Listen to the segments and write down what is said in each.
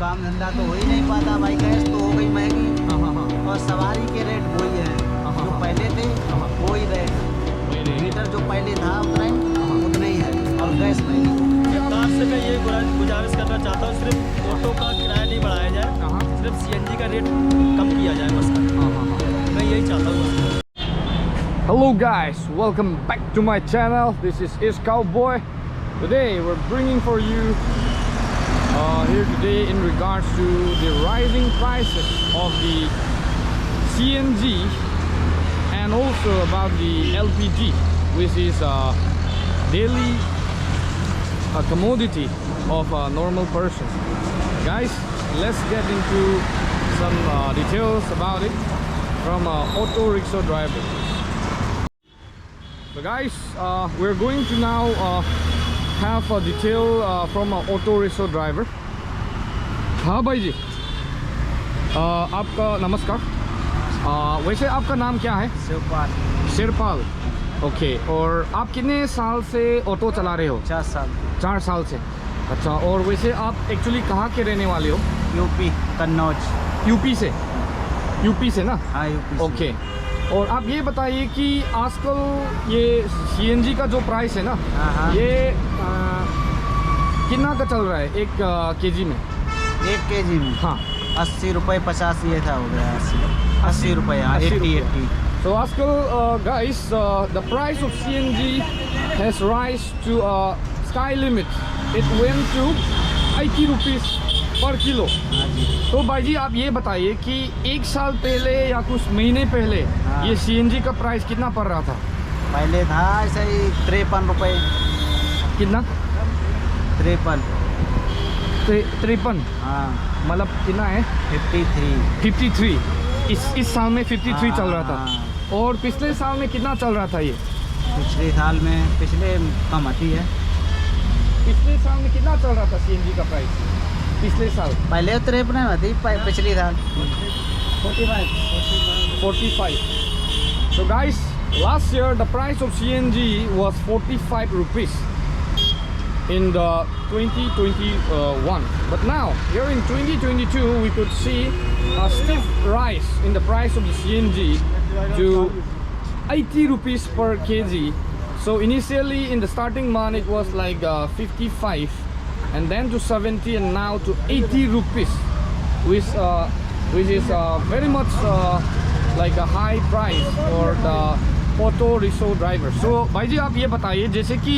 काम धंधा तो हो ही नहीं पाता भाई, गैस तो हो गई महंगी और सवारी के रेट वही है जो पहले थे वो ही रहे। मीटर जो पहले था उतना ही है और गैस महंगी। सरकार से मैं ये गुजारिश करना चाहता हूँ, सिर्फ ऑटो का किराया नहीं बढ़ाया जाए, सिर्फ सीएनजी का रेट कम किया जाए बस। मैं यही चाहता हूँ। Hello guys, welcome back to my channel. This is Cowboy. Today we're bringing for you here today in regards to the rising prices of the CNG and also about the LPG, which is daily a commodity of a normal person. Guys, let's get into some details about it from auto rickshaw driver. So guys, we're going to now have a detail from an auto rickshaw driver. हाँ भाई जी, आपका नमस्कार। वैसे आपका नाम क्या है? Shivpal. Shivpal, okay. और आप कितने साल से ऑटो चला रहे हो? 4 साल। 4 साल से, अच्छा। और वैसे आप एक्चुअली कहाँ के रहने वाले हो? यूपी, कन्नौज। यूपी से? यूपी से ना? हाँ, यूपी से। ओके। और आप ये बताइए कि आजकल ये सीएनजी का जो प्राइस है ना, ये कितना का चल रहा है एक केजी में? 1 केजी में? हाँ, 80 रुपये, 50 ये था, हो गया 80 रुपये। हाँ, 80। So आजकल guys, the price of CNG has rise to a sky limit. It went to 80 rupees पर किलो। तो भाई जी आप ये बताइए कि 1 साल पहले या कुछ महीने पहले ये सीएनजी का प्राइस कितना पड़ रहा था? पहले था ऐसे ही 53 रुपये। कितना? 53। 53? हाँ, मतलब कितना है? 53। इस साल में 53 चल रहा था। और पिछले साल में कितना चल रहा था ये? पिछले साल में कम आती है। पिछले साल में कितना चल रहा था सीएनजी का प्राइस? पिछले साल पहले 53 में थी, पिछली साल 45। So guys, last year the price of CNG was 45 rupees in the 2021, but now here in 2022 we could see a stiff rise in the price of the CNG to 80 rupees per kg. So initially in the starting month it was like 55 and then to 70 and now to 80 rupees, which is very much like a high price for the auto rickshaw driver. So भाई जी आप ये बताइए, जैसे कि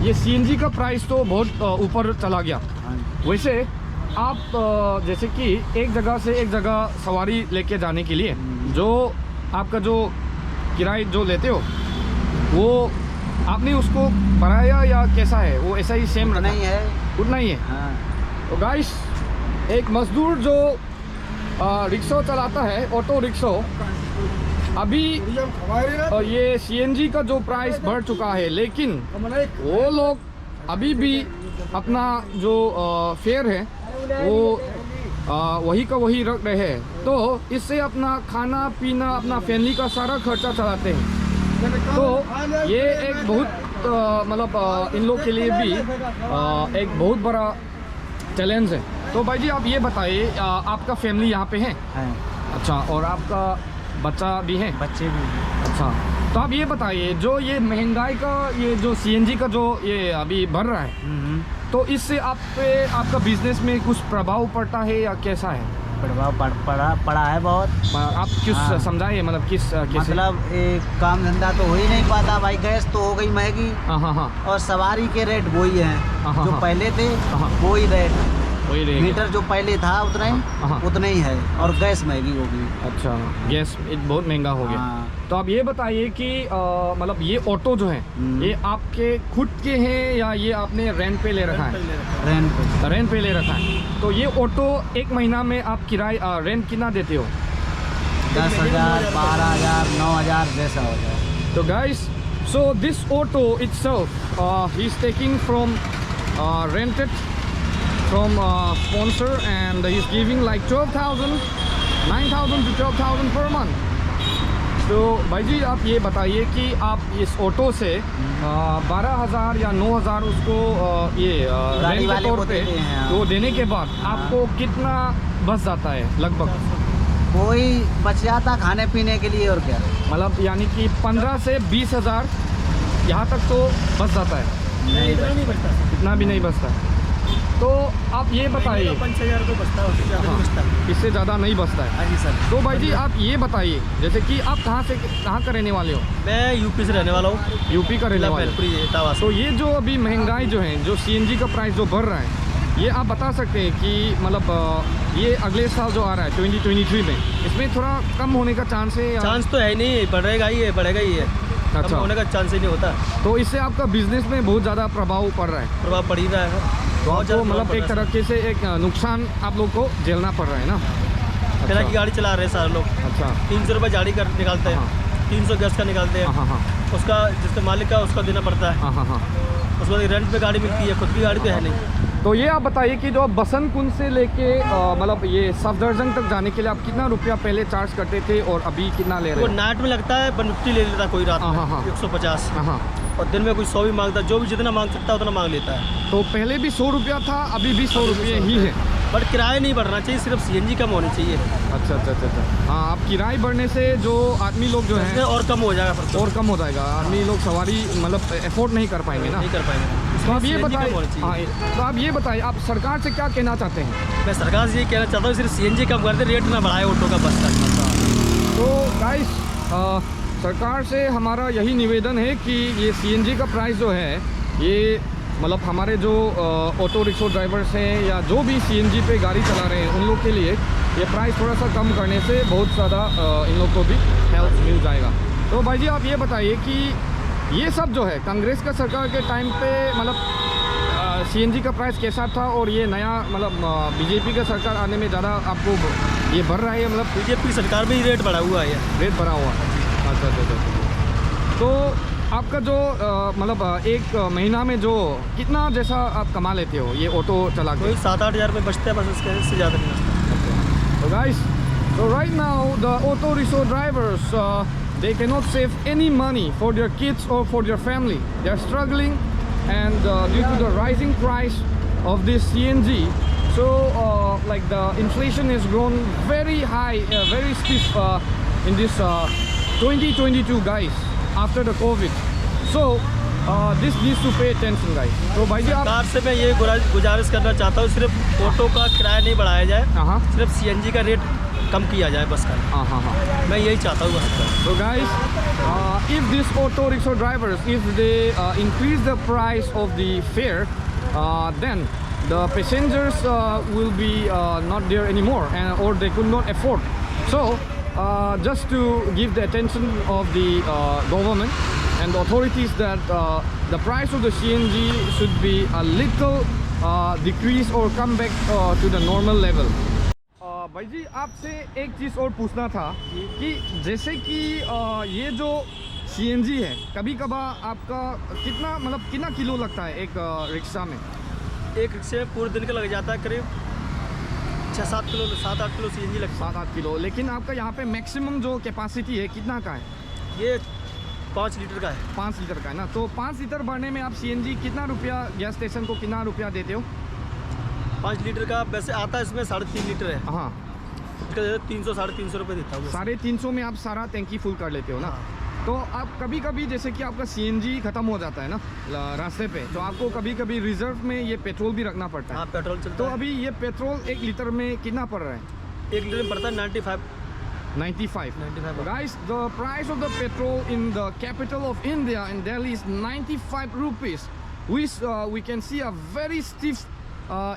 ये CNG का price तो बहुत ऊपर चला गया, वैसे आप जैसे कि एक जगह से एक जगह सवारी लेके जाने के लिए जो आपका जो किराया जो लेते हो वो आपने उसको बढ़ाया या कैसा है? वो ऐसा ही सेम नहीं है, उतना ही है। हाँ। तो गाइस, एक मजदूर जो रिक्शा चलाता है, ऑटो रिक्शा, अभी ये सीएनजी का जो प्राइस बढ़ चुका है, लेकिन वो लोग अभी भी अपना जो फेयर है वो वही का वही रख रहे हैं। तो इससे अपना खाना पीना, अपना फैमिली का सारा खर्चा चलाते हैं। तो ये एक बहुत मतलब इन लोग के लिए भी एक बहुत बड़ा चैलेंज है। तो भाई जी आप ये बताइए, आपका फैमिली यहाँ पे है? अच्छा, और आपका बच्चा भी है? बच्चे भी हैं। अच्छा, तो आप ये बताइए, जो ये महंगाई का ये जो सीएनजी का जो ये अभी बढ़ रहा है, तो इससे आप पे आपका बिजनेस में कुछ प्रभाव पड़ता है या कैसा है? प्रभाव पड़ा है बहुत। आप किस समझाइए, मतलब किस कैसे? मतलब एक काम धंधा तो हो ही नहीं पाता भाई, गैस तो हो गई महंगी। हाँ। और सवारी के रेट वही हैं जो पहले थे, वो ही रेट। वही रहेगा। मीटर जो पहले था उतना ही है और गैस महंगी हो गई। अच्छा, गैस बहुत महंगा हो गया। तो आप ये बताइए कि मतलब ये ऑटो जो है ये आपके खुद के हैं या ये आपने रेंट पे ले रखा है? रेंट पे ले रखा है। तो ये ऑटो एक महीना में आप किराया रेंट कितना देते हो? 10,000, 12,000, 9,000 जैसा हो जाए। तो guys, so this auto itself he is taking from rented from sponsor and he's giving like 12,000, 9,000 to 12,000 per month. तो भाई जी आप ये बताइए कि आप इस ऑटो से 12,000 या 9,000 उसको ये रेंट के वाले तौर को पे देते हैं, हाँ। वो देने के बाद आपको कितना बच जाता है लगभग? कोई बच जाता खाने पीने के लिए और क्या। मतलब यानी कि 15 से 20,000 यहाँ तक तो बच जाता है, नहीं इतना नहीं बचता सर। इतना भी नहीं बचता। तो आप ये बताइए, 5,000 रुपये बचता है, उससे ज़्यादा नहीं बचता। इससे ज़्यादा नहीं बचता है। हाँ जी सर। तो भाई जी आप ये बताइए, जैसे कि आप कहाँ का रहने वाले हो? मैं यूपी से रहने वाला हूँ, यूपी का रहने वाले हो। बैलपुरी इटावा से। तो ये जो अभी महंगाई जो है, जो सीएनजी का प्राइस जो बढ़ रहा है, ये आप बता सकते हैं कि मतलब ये अगले साल जो आ रहा है 2023 में, इसमें थोड़ा कम होने का चांस है या? चांस तो है ही नहीं, बढ़ेगा ही है, बढ़ेगा ही है। कम अच्छा। होने का चांस ही नहीं होता, तो इससे आपका बिजनेस में बहुत ज़्यादा प्रभाव पड़ रहा है। प्रभाव पड़ ही रहा है। तो बहुत आपको ज़्यादा मतलब प्रभाव एक पड़ रहा है। तरीके से एक नुकसान आप लोग को झेलना पड़ रहा है ना? किराए की गाड़ी चला रहे हैं सारे लोग, अच्छा। 300 रुपये गाड़ी कर निकालते हैं, 300 गैस का निकालते हाँ हैं, हाँ हाँ उसका जिसके मालिक का उसका देना पड़ता है। हाँ हाँ हाँ। उसके बाद रेंट पे गाड़ी मिलती है, खुद की गाड़ी तो है नहीं। तो ये आप बताइए कि जो आप बसंत कुंज से लेके मतलब ये सफदरजंग तक जाने के लिए आप कितना रुपया पहले चार्ज करते थे और अभी कितना ले वो रहे हैं? नाइट में लगता है 150 ले लेता कोई रात हाँ, में, हाँ, हाँ। 150, हाँ हाँ। और दिन में कोई 100 भी मांगता है, जो भी जितना मांग सकता है उतना मांग लेता है। तो पहले भी 100 रुपया था, अभी भी 100 रुपये ही है। बट किराया नहीं बढ़ना चाहिए, सिर्फ सीएनजी कम होनी चाहिए, अच्छा अच्छा अच्छा अच्छा। हाँ, आप किराए बढ़ने से जो आदमी लोग जो इसमें हैं और कम हो जाएगा फिर तो। और कम हो जाएगा, आदमी लोग सवारी मतलब अफोर्ड नहीं कर पाएंगे ना। नहीं कर पाएंगे। तो आप ये CNG बताइए, कम होनी चाहिए। हाँ, तो आप ये बताइए आप सरकार से क्या कहना चाहते हैं? मैं सरकार से ये कहना चाहता हूँ सिर्फ सीएनजी कम कर दे, रेट ना बढ़ाए ऑटो का, बस का। तो गाइस सरकार से हमारा यही निवेदन है कि ये सीएनजी का प्राइस जो है, ये मतलब हमारे जो ऑटो रिक्शा ड्राइवर्स हैं या जो भी सीएनजी पे गाड़ी चला रहे हैं उन लोग के लिए ये प्राइस थोड़ा सा कम करने से बहुत ज़्यादा इन लोग को भी हेल्प मिल जाएगा। तो भाई जी आप ये बताइए कि ये सब जो है कांग्रेस का सरकार के टाइम पे मतलब सीएनजी का प्राइस कैसा था, और ये नया मतलब बीजेपी का सरकार आने में ज़्यादा आपको ये बढ़ रहा है, मतलब बीजेपी सरकार में ही रेट बढ़ा हुआ है। रेट बढ़ा हुआ है? अच्छा अच्छा अच्छा। तो आपका जो मतलब एक महीना में जो कितना जैसा आप कमा लेते हो ये ऑटो चला के? कोई 7-8 हज़ार रुपये बचते हैं बस, इससे ज़्यादा नहीं बचता। So guys, so right now the auto rickshaw drivers they cannot save any money for their kids or for their family. They are struggling, and due to the rising price of this CNG, so like the inflation has grown very high, very steep in this 2022 guys, after the COVID. So this needs to pay attention guys. So भाई जी आप सरकार से मैं ये गुजारिश करना चाहता हूँ, सिर्फ ऑटो का किराया नहीं बढ़ाया जाए, हाँ सिर्फ सीएनजी का रेट कम किया जाए बस का। हाँ हाँ हाँ। मैं यही चाहता हूँ बस। So guys, if these auto rickshaw drivers, if they increase the price of the fare, then the passengers will be not there anymore, and or they could not afford. So just to give the attention of the government and the authorities that the price of the CNG should be a little decrease or come back to the normal level. भाई जी आपसे एक चीज़ और पूछना था कि जैसे कि ये जो सीएनजी है, कभी कभार आपका कितना मतलब कितना किलो लगता है एक रिक्शा में? एक रिक्शे में पूरे दिन का लग जाता है करीब 6-7 किलो, 7-8 किलो सीएनजी लगता 7-8 किलो। लेकिन आपका यहाँ पे मैक्सिमम जो कैपेसिटी है कितना का है? है। ये 5 लीटर का है। 5 लीटर का है ना। तो 5 लीटर भरने में आप सीएनजी कितना रुपया, गैस स्टेशन को कितना रुपया देते हो? 5 लीटर का वैसे आता है, इसमें 3.5 लीटर है, हाँ, इसका 300-350 रुपये देता हूँ। 350 में आप सारा टैंकी फुल कर लेते हो ना? तो आप कभी कभी जैसे कि आपका सीएनजी खत्म हो जाता है ना रास्ते पे, तो आपको कभी कभी रिजर्व में ये पेट्रोल भी रखना पड़ता है। हाँ, पेट्रोल चलता तो है। अभी ये पेट्रोल 1 लीटर में कितना पड़ रहा है? 1 लीटर में पड़ता है 95। 95. Guys, the price of the petrol in the capital of India, in Delhi, is 95 rupees, which we can see a very steep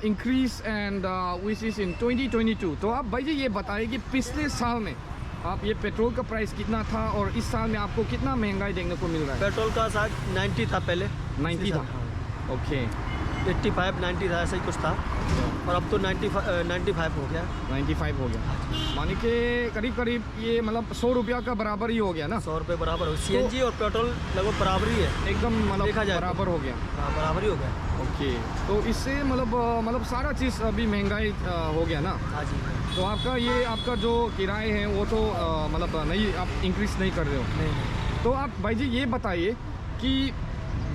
increase, and which is in 2022. तो आप भाई जी ये बताइए कि पिछले साल में आप ये पेट्रोल का प्राइस कितना था और इस साल में आपको कितना महंगाई देखने को मिल रहा है? पेट्रोल का शायद 90 था पहले। 90 था। ओके। 85 90 था, ऐसा ही कुछ था, और अब तो 95 हो गया। 95 हो गया, मानी के करीब करीब ये मतलब 100 रुपया का बराबर ही हो गया ना। 100 रुपये बराबर हो, CNG और पेट्रोल लगभग बराबर ही है, एकदम मतलब देखा जाए तो। बराबर हो गया। हाँ, बराबर ही हो गया। ओके, तो इससे मतलब सारा चीज़ अभी महंगाई हो गया ना। हाँ जी। तो आपका जो किराए हैं वो तो मतलब नहीं, आप इंक्रीज नहीं कर रहे हो। नहीं। तो आप भाई जी ये बताइए कि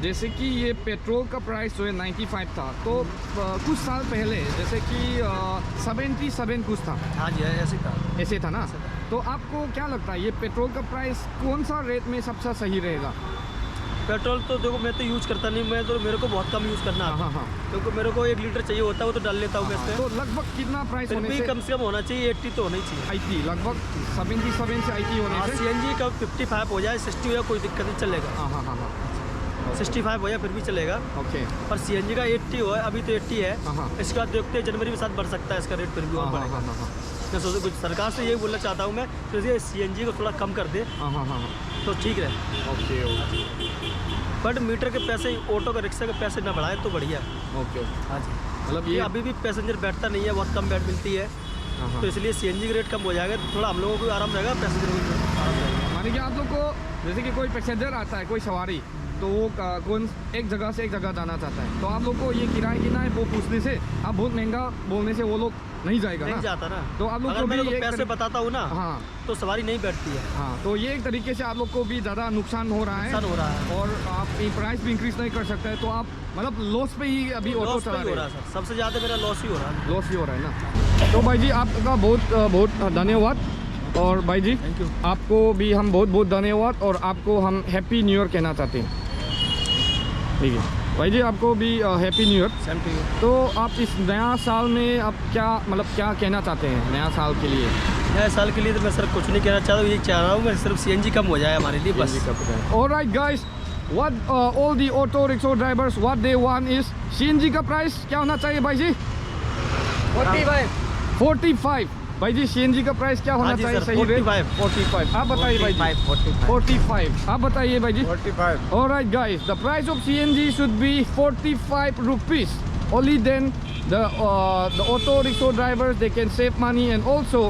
जैसे कि ये पेट्रोल का प्राइस जो है 95 था, तो कुछ साल पहले जैसे कि 77 कुछ था। हाँ जी, ऐसे था ना। तो आपको क्या लगता है ये पेट्रोल का प्राइस कौन सा रेट में सबसे सही रहेगा? पेट्रोल तो देखो मैं तो यूज़ करता नहीं, मेरे को बहुत कम यूज़ करना आता है। हाँ। क्योंकि मेरे को 1 लीटर चाहिए होता है, वो तो डाल लेता हूँ मैं इसमें। तो लगभग कितना प्राइस फिर होने भी से? कम से कम होना चाहिए 80 तो होना ही चाहिए। 80, लगभग 77 से 80 होने से। CNG का 55 हो जाए, 60 हो जाए, कोई दिक्कत नहीं, चलेगा। हाँ। 65 हो जाए फिर भी चलेगा। ओके। पर CNG का 80 हो, अभी तो 80 है। हाँ। इसके बाद देखते हैं जनवरी में साथ बढ़ सकता है इसका रेट, फिर भी और बढ़ेगा। मैं सोचो कुछ सरकार से यही बोलना चाहता हूँ मैं, तो ये CNG को थोड़ा कम कर दे हाँ। तो ठीक रहे। ओके। बट मीटर के पैसे, ऑटो का, रिक्शा के पैसे ना बढ़ाए तो बढ़िया है। ओके। हाँ जी। मतलब ये ये अभी भी पैसेंजर बैठता नहीं है, बहुत कम बैठ मिलती है, तो इसलिए CNG का रेट कम हो जाएगा तो थोड़ा हम लोगों को आराम रहेगा, पैसेंजर को भी आराम रहेगा। माने कि आप लोग को जैसे कि कोई पैसेंजर आता है, कोई सवारी, तो वो कौन एक जगह से एक जगह जाना चाहता है, तो आप लोग को ये किराया कितना है वो पूछने से, आप बहुत महंगा बोलने से वो लोग नहीं जाएगा नहीं ना। जाता ना। तो आप लोग अगर को मैं भी लोग एक पैसे बताता हूँ ना, हाँ तो सवारी नहीं बैठती है। हाँ, तो ये एक तरीके से आप लोग को भी ज़्यादा नुकसान हो रहा है, नुकसान हो रहा है। और आप ये प्राइस भी इंक्रीज नहीं कर सकते हैं, तो आप मतलब लॉस पे ही अभी ऑटो लॉस चला हो रहे रहा हैं। है सर, सबसे ज़्यादा मेरा लॉस ही हो रहा है। लॉस ही हो रहा है ना। तो भाई जी आपका बहुत धन्यवाद, और भाई जी थैंक यू। आपको भी हम बहुत धन्यवाद, और आपको हम हैप्पी न्यू ईयर कहना चाहते हैं। ठीक है भाई जी, आपको भी happy new year. Same to you. तो आप इस नया साल में आप क्या कहना चाहते हैं नया साल के लिए? नए साल के लिए तो मैं सर कुछ नहीं कहना चाहता हूँ, ये चाह रहा हूँ मैं सिर्फ CNG कम हो जाए हमारे लिए बस। Alright guys, what all the auto rickshaw drivers what they want is CNG का प्राइस क्या होना चाहिए भाई जी? 45। भाई जी CNG का प्राइस क्या होना हाँ जी चाहिए? सर, सही रेट 45। आप बताइए भाई जी। 45 आप बताइए भाई जी। 45। Alright guys, the price of CNG should be 45 rupees. Only then the auto rickshaw drivers they can save money, and also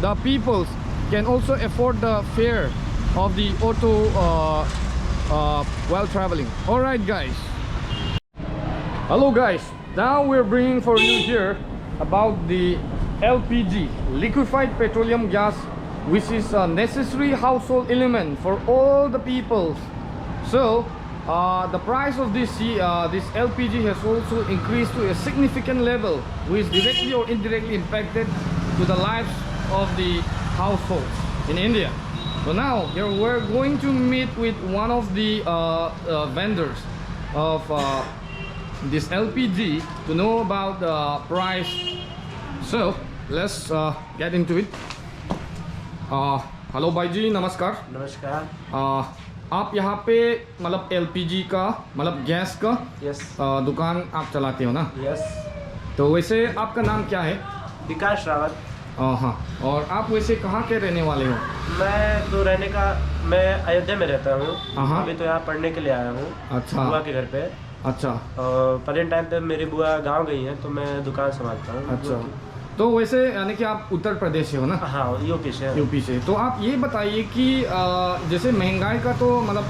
the peoples can also afford the fare of the auto while traveling. Alright guys. Hello guys. Now we're bringing for you here about the LPG, liquefied petroleum gas, which is a necessary household element for all the peoples. So the price of this LPG has also increased to a significant level, which directly or indirectly impacted to the lives of the households in India. So now here we're going to meet with one of the vendors of this LPG to know about the price. So let's get into it. Hello भाई जी, नमस्कार। नमस्कार। आप यहाँ पे मतलब LPG का मतलब gas का यस। दुकान आप चलाते हो ना? यस। तो वैसे आपका नाम क्या है? विकास रावत। हाँ, और आप वैसे कहाँ के रहने वाले हो? मैं तो रहने का, मैं अयोध्या में रहता हूँ, हाँ। अभी तो यहाँ पढ़ने के लिए आया हूँ। अच्छा। बुआ के घर पे। अच्छा। और प्रेजेंट टाइम पे मेरी बुआ गांव गई हैं, तो मैं दुकान संभालता हूँ। अच्छा, तो वैसे यानी कि आप उत्तर प्रदेश से हो ना? हाँ, यूपी से। यूपी से। तो आप ये बताइए कि जैसे महंगाई का तो मतलब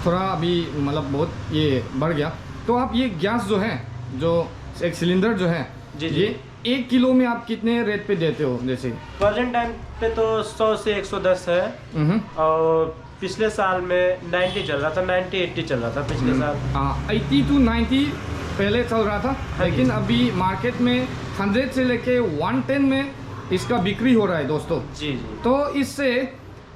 थोड़ा अभी मतलब बहुत ये बढ़ गया, तो आप ये गैस जो है, जो एक सिलेंडर जो है, जी। ये 1 किलो में आप कितने रेट पे देते हो? जैसे प्रेजेंट टाइम पे तो 100 से 110 है, और पिछले साल में 90 चल रहा था, 90-80 चल रहा था पिछले साल। 80 to 90 पहले चल रहा था, लेकिन अभी मार्केट में 100 से लेके 110 में इसका बिक्री हो रहा है दोस्तों। जी। तो इससे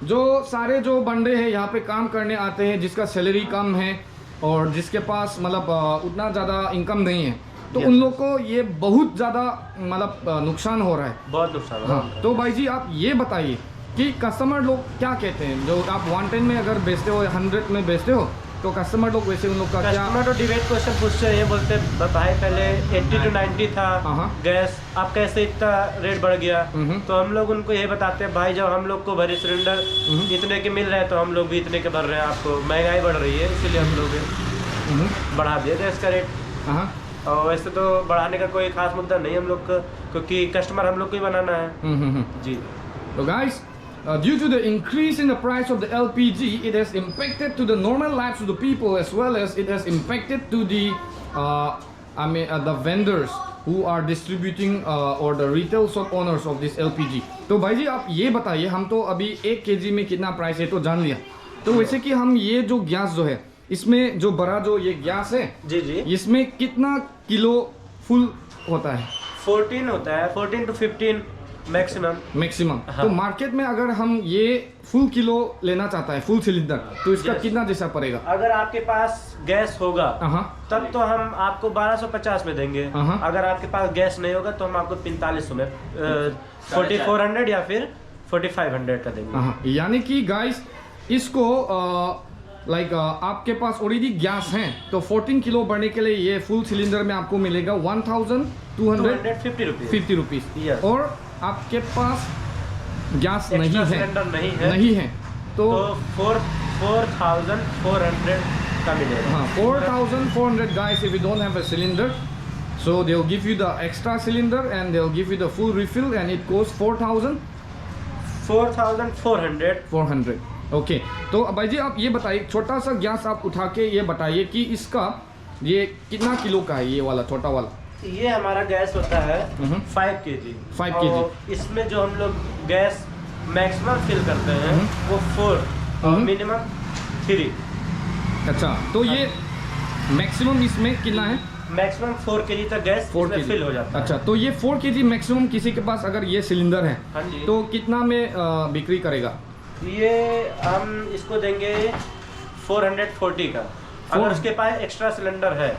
जो सारे जो बंदे हैं यहाँ पे काम करने आते हैं, जिसका सैलरी कम है और जिसके पास मतलब उतना ज़्यादा इनकम नहीं है, तो उन लोग को ये बहुत ज़्यादा मतलब नुकसान हो रहा है। बहुत नुकसान हो रहा है। हाँ, तो भाई जी आप ये बताइए कि कस्टमर लोग क्या कहते हैं? जो आप 110 में अगर बेचते हो, 100 में बेचते हो, तो कस्टमर लोग वैसे उन लोग का क्या? कस्टमर तो डिबेट क्वेश्चन पूछते हैं, ये बोलते भाई पहले 80 to 90 था गैस, अब कैसे इतना रेट बढ़ गया? तो हम लोग उनको ये बताते हैं, भाई जब हम लोग को भरी सिलेंडर इतने के मिल रहे हैं, तो हम लोग भी इतने के भर रहे हैं। आपको महंगाई बढ़ रही है, इसीलिए हम लोग बढ़ा दिए गैस का रेट। और वैसे तो बढ़ाने का कोई खास मुद्दा नहीं हम लोग का, क्योंकि कस्टमर हम लोग को ही बनाना है। जी। So guys, due to the increase in the price of the LPG, it has impacted to the normal lives of the people, as well as it has impacted to the the vendors who are distributing or the retail shop owners of this LPG. तो भाई जी आप ये बताइए, हम तो अभी 1 kg में कितना प्राइस है तो जान लिया, तो वैसे कि हम ये जो गैस जो है, इसमें जो बड़ा जो ये गैस है, जी जी, इसमें कितना किलो फुल होता है? 14 होता है, 14 to 15 मैक्सिमम। हाँ। तो मार्केट में अगर हम ये फुल किलो लेना चाहता है, फुल सिलेंडर, तो इसका कितना जैसा पड़ेगा? अगर आपके पास गैस होगा तब तो हम आपको 1250 में देंगे। अगर आपके पास गैस नहीं होगा तो हम आपको 4500 में 4400 या फिर 4500 का देंगे। यानी कि गाइस इसको आपके पास ऑलरेडी गैस है तो 14 किलो बढ़ने के लिए ये फुल सिलेंडर में आपको मिलेगा 1250 रुपीज। और आपके पास गैस नहीं है तो 4400 का मिलेगा। 4400 guys if you don't have a cylinder, so they'll give you the extra cylinder and they'll give you the full refill and it costs 4400। Okay, तो भाई जी आप ये बताइए, छोटा सा गैस आप उठा के ये बताइए कि इसका ये कितना किलो का है, ये वाला छोटा वाला? ये हमारा गैस होता है 5 kg। इसमें जो हम लोग गैस मैक्सिमम फिल करते हैं वो 4 और मिनिमम 3। अच्छा, तो ये मैक्सिमम इसमें कितना है? मैक्सिमम 4 kg तक गैस फिल हो जाता है। अच्छा, तो ये 4 kg मैक्सिमम किसी के पास अगर ये सिलेंडर है तो कितना में बिक्री करेगा? ये हम इसको देंगे 440 का, अगर उसके पास एक्स्ट्रा सिलेंडर है।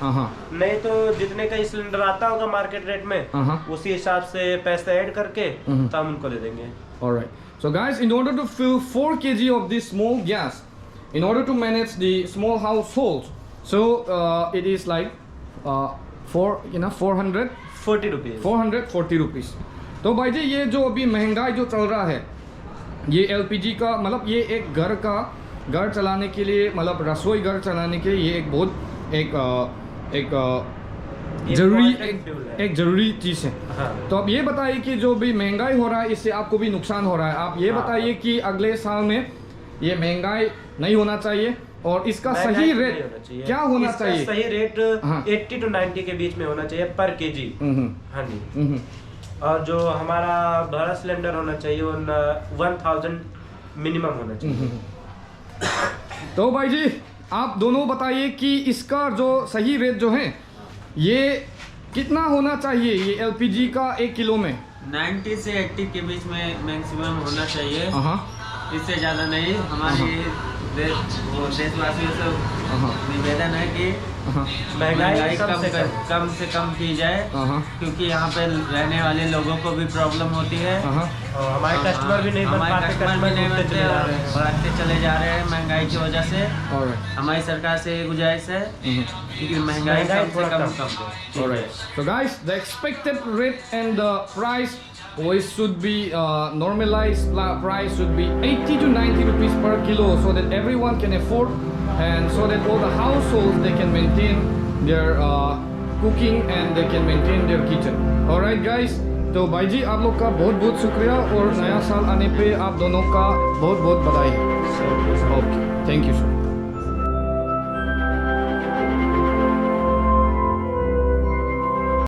नहीं तो जितने का ये सिलेंडर आता होगा मार्केट रेट में उसी हिसाब से पैसे ऐड करके तो हम उनको दे देंगे। Alright, so guys, in order to fill 4 kg of this small gas, in order to manage the small households, so it is like 440 rupees। तो भाई जी ये जो अभी महंगाई जो चल रहा है, ये एलपीजी का मतलब ये एक घर चलाने के लिए, मतलब रसोई घर चलाने के लिए ये एक बहुत एक जरूरी चीज़ है। तो अब ये बताइए कि जो भी महंगाई हो रहा है इससे आपको भी नुकसान हो रहा है। आप ये बताइए कि अगले साल में ये महंगाई नहीं होना चाहिए और इसका सही रेट क्या होना चाहिए? सही रेट 80 to 90 के बीच में होना चाहिए पर केजी। हाँ जी। और जो हमारा बड़ा सिलेंडर होना चाहिए वो 1000 मिनिमम होना चाहिए। तो भाई जी आप दोनों बताइए कि इसका जो सही रेट जो है ये कितना होना चाहिए, ये एलपीजी का 1 किलो में? 90 से 80 के बीच में मैक्सिमम होना चाहिए, इससे ज़्यादा नहीं। हमारी देशवासियों से निवेदन है कि महंगाई कम से कम की जाए, क्योंकि यहाँ पे रहने वाले लोगों को भी प्रॉब्लम होती है और हमारे कस्टमर भी नहीं बढ़ते चले जा रहे हैं महंगाई की वजह से। हमारी सरकार से ये गुजारिश है कि महंगाई कम से कम। So guys, the expected rate and the price should be normalized. Price should be 80 to 90 rupees per kilo, so that everyone can afford, and so that all the households they can maintain their cooking and they can maintain their kitchen. Alright guys, तो भाई जी आप लोग का बहुत बहुत शुक्रिया और नया साल आने पे आप दोनों का बहुत बहुत बधाई। Okay, thank you sir.